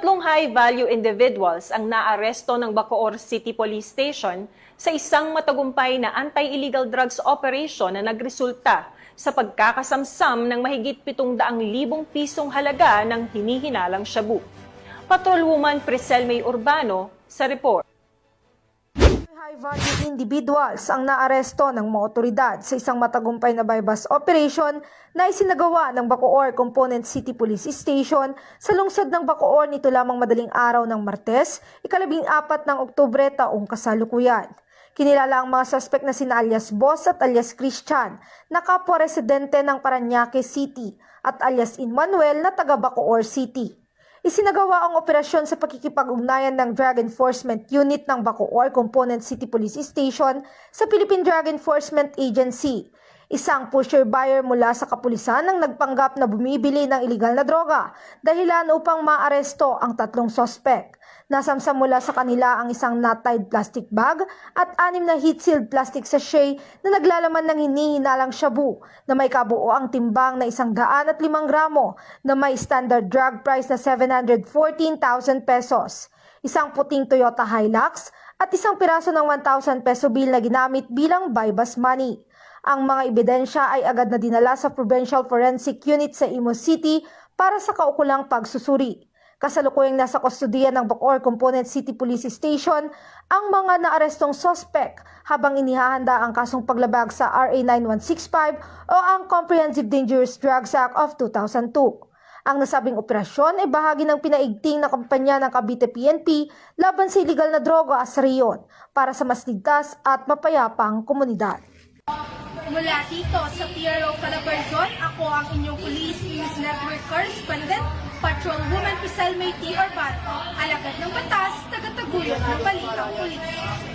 Tatlong high-value individuals ang naaresto ng Bacoor City Police Station sa isang matagumpay na anti-illegal drugs operation na nagresulta sa pagkakasamsam ng mahigit 700,000 pisong halaga ng hinihinalang shabu. Patrolwoman Priscel May Urbano sa report. High-value individuals ang naaresto ng mga otoridad sa isang matagumpay na bypass operation na isinagawa ng Bacoor Component City Police Station sa lungsod ng Bacoor nito lamang madaling araw ng Martes, 14 ng Oktubre taong kasalukuyan. Kinilala ang mga suspect na sina alias Boss at alias Christian na kapwa residente ng Parañaque City at alias Emmanuel na taga Bacoor City. Isinagawa ang operasyon sa pakikipag-ugnayan ng Drug Enforcement Unit ng Bacoor Component City Police Station sa Philippine Drug Enforcement Agency. Isang pusher-buyer mula sa kapulisan ang nagpanggap na bumibili ng iligal na droga dahilan upang maaresto ang tatlong sospek. Nasamsam mula sa kanila ang isang knot-tied plastic bag at 6 na heat-sealed plastic sachet na naglalaman ng hinihinalang shabu na may kabuoang timbang na 105 gramo na may standard drug price na 714,000 pesos. Isang puting Toyota Hilux at isang piraso ng 1,000 peso bill na ginamit bilang bypass money. Ang mga ebidensya ay agad na dinala sa Provincial Forensic Unit sa Imus City para sa kaukulang pagsusuri. Kasalukuyang nasa kustodiya ng Bacoor Component City Police Station ang mga naarestong sospek habang inihahanda ang kasong paglabag sa RA 9165 o ang Comprehensive Dangerous Drugs Act of 2002. Ang nasabing operasyon ay bahagi ng pinaigting na kampanya ng Cavite PNP laban sa illegal na droga sa riyon para sa mas ligtas at mapayapang komunidad. Mula dito sa PRO Calabarzon, ako ang inyong Police News Network Correspondent, Patrolwoman Priscel May Urbano, alagad ng batas, tagataguyod ng balitang pulis.